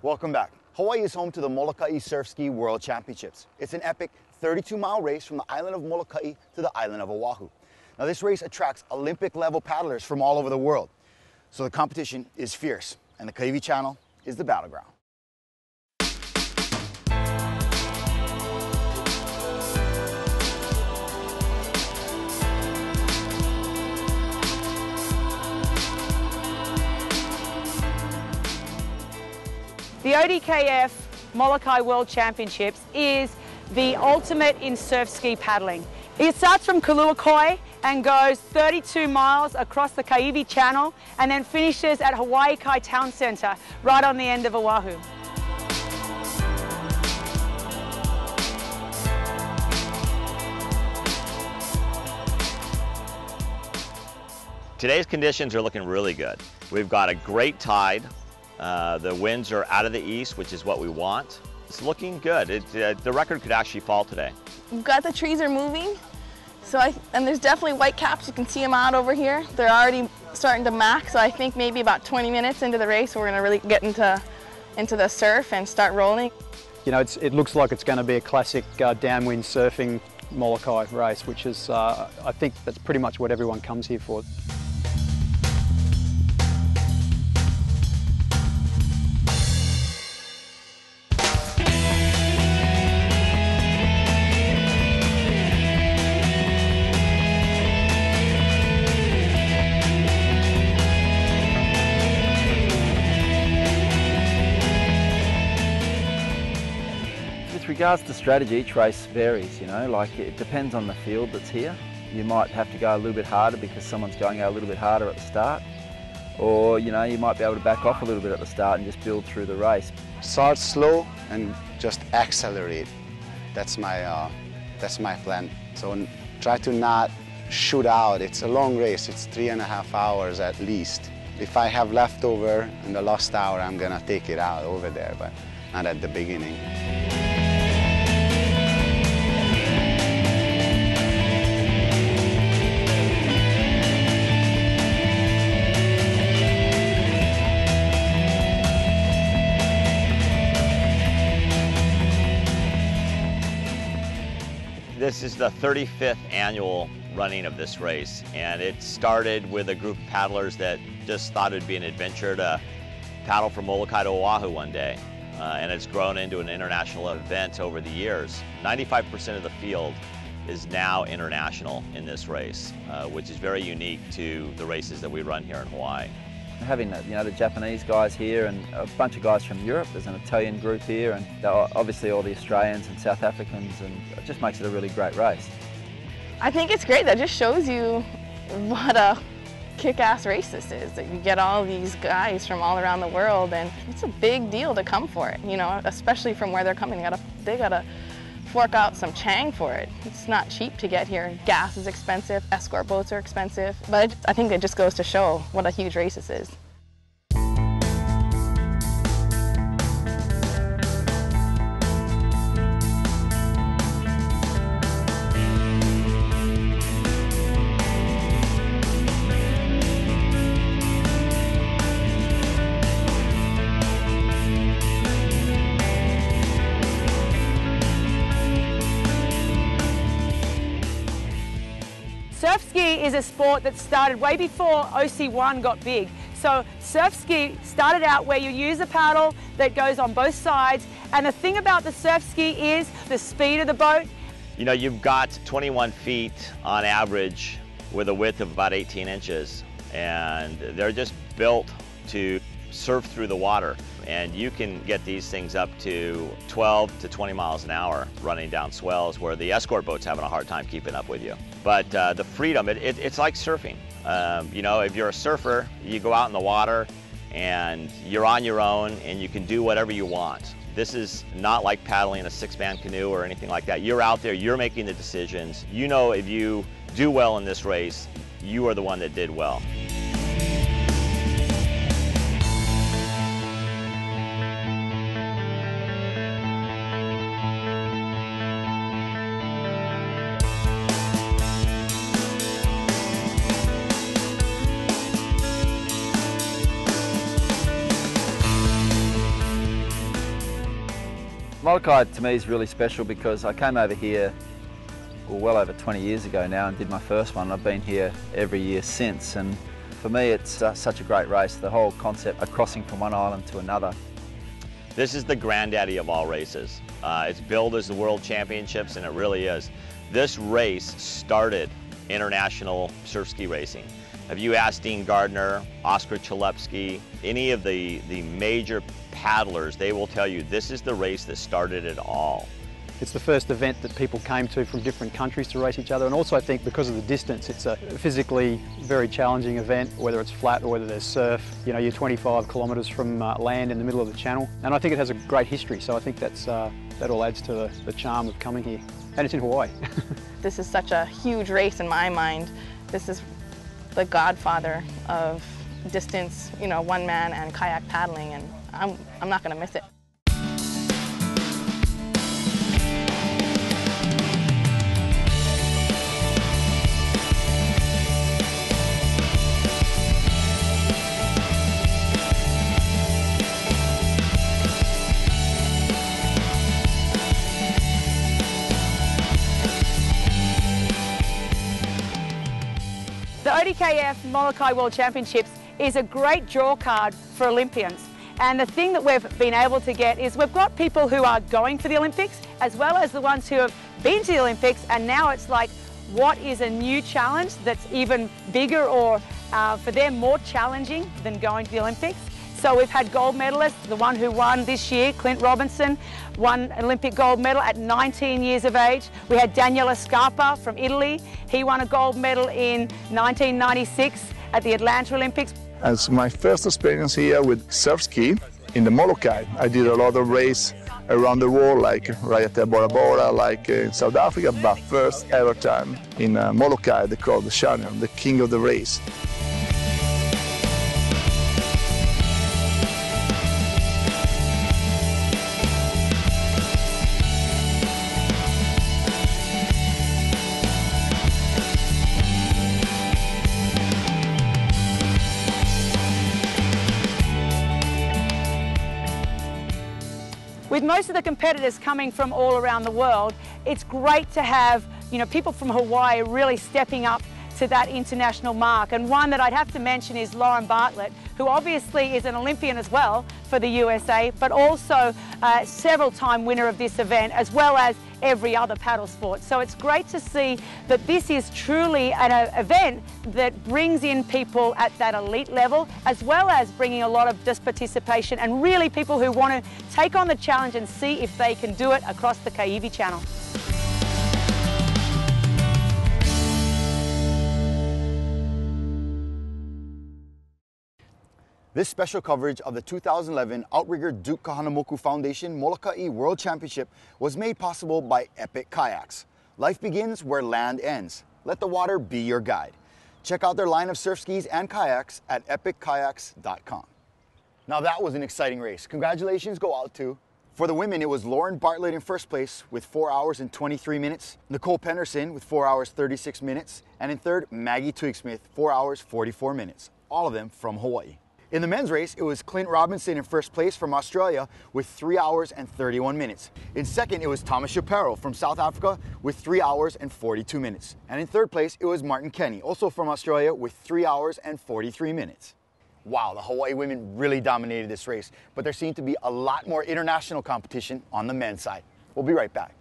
Welcome back. Hawaii is home to the Molokai SurfSki World Championships. It's an epic 32-mile race from the island of Molokai to the island of Oahu. Now this race attracts Olympic-level paddlers from all over the world. So the competition is fierce, and the Kaiwi Channel is the battleground. The ODKF Molokai World Championships is the ultimate in surf ski paddling. It starts from Molokai and goes 32 miles across the Kaiwi Channel and then finishes at Hawaii Kai Town Centre, right on the end of Oahu. Today's conditions are looking really good. We've got a great tide. The winds are out of the east, which is what we want. It's looking good. The record could actually fall today. We've got the trees are moving, and there's definitely white caps. You can see them out over here. They're already starting to max, so I think maybe about 20 minutes into the race, we're going to really get into the surf and start rolling. You know, it looks like it's going to be a classic downwind surfing Molokai race, which is, I think that's pretty much what everyone comes here for. With regards to strategy, each race varies, you know, like it depends on the field that's here. You might have to go a little bit harder because someone's going out a little bit harder at the start, or you know, you might be able to back off a little bit at the start and just build through the race. Start slow and just accelerate. That's my plan. So try to not shoot out. It's a long race. It's 3.5 hours at least. If I have leftover in the last hour, I'm gonna take it out over there, but not at the beginning. This is the 35th annual running of this race, and it started with a group of paddlers that just thought it'd be an adventure to paddle from Molokai to Oahu one day. And it's grown into an international event over the years. 95% of the field is now international in this race, which is very unique to the races that we run here in Hawaii. Having the Japanese guys here and a bunch of guys from Europe, there's an Italian group here, and obviously all the Australians and South Africans, and it just makes it a really great race. I think it's great. That just shows you what a kick-ass race this is. That you get all these guys from all around the world, and it's a big deal to come for it. You know, especially from where they're coming. They gotta fork out some chang for it. It's not cheap to get here. Gas is expensive, escort boats are expensive, but I think it just goes to show what a huge race this is. Surf ski is a sport that started way before OC1 got big. So surf ski started out where you use a paddle that goes on both sides, and the thing about the surf ski is the speed of the boat. You know, you've got 21 feet on average with a width of about 18 inches, and they're just built to surf through the water. And you can get these things up to 12 to 20 miles an hour running down swells where the escort boat's having a hard time keeping up with you. But the freedom, it's like surfing. You know, if you're a surfer, you go out in the water and you're on your own and you can do whatever you want. This is not like paddling a six-man canoe or anything like that. You're out there, you're making the decisions. You know, if you do well in this race, you are the one that did well. Molokai to me is really special because I came over here well over 20 years ago now and did my first one. I've been here every year since, and for me it's such a great race. The whole concept of crossing from one island to another. This is the granddaddy of all races. It's billed as the World Championships, and it really is. This race started international surf ski racing. If you ask Dean Gardner, Oscar Chalupsky, any of the major paddlers, they will tell you this is the race that started it all. It's the first event that people came to from different countries to race each other, and also I think because of the distance, it's a physically very challenging event, whether it's flat or whether there's surf. You know, you're 25 kilometres from land in the middle of the channel, and I think it has a great history, so I think that all adds to the charm of coming here. And it's in Hawaii. This is such a huge race in my mind. This is the godfather of distance, you know, one man and kayak paddling, and I'm not going to miss it. The ODKF Molokai World Championships is a great draw card for Olympians. And the thing that we've been able to get is we've got people who are going for the Olympics, as well as the ones who have been to the Olympics, and now it's like, what is a new challenge that's even bigger or for them more challenging than going to the Olympics? So we've had gold medalists. The one who won this year, Clint Robinson, won an Olympic gold medal at 19 years of age. We had Daniele Scarpa from Italy. He won a gold medal in 1996 at the Atlanta Olympics. As my first experience here with SurfSki in the Molokai, I did a lot of race around the world, like Rayate Bora Bora, like in South Africa, but first ever time in Molokai, they call the champion, the king of the race. With most of the competitors coming from all around the world, it's great to have, you know, people from Hawaii really stepping up to that international mark. And one that I'd have to mention is Lauren Bartlett, who obviously is an Olympian as well for the USA, but also a several-time winner of this event, as well as every other paddle sport. So it's great to see that this is truly an event that brings in people at that elite level, as well as bringing a lot of just participation and really people who want to take on the challenge and see if they can do it across the Kaiwi Channel. This special coverage of the 2011 Outrigger Duke Kahanamoku Foundation Molokai World Championship was made possible by Epic Kayaks. Life begins where land ends. Let the water be your guide. Check out their line of surf skis and kayaks at epickayaks.com. Now that was an exciting race. Congratulations go out to, for the women, it was Lauren Bartlett in first place with 4 hours and 23 minutes, Nicole Penderson with 4 hours 36 minutes, and in third, Maggie Twigsmith, 4 hours 44 minutes, all of them from Hawaii. In the men's race, it was Clint Robinson in first place from Australia with 3 hours and 31 minutes. In second, it was Thomas Shapiro from South Africa with 3 hours and 42 minutes. And in third place, it was Martin Kenny, also from Australia, with 3 hours and 43 minutes. Wow, the Hawaii women really dominated this race, but there seemed to be a lot more international competition on the men's side. We'll be right back.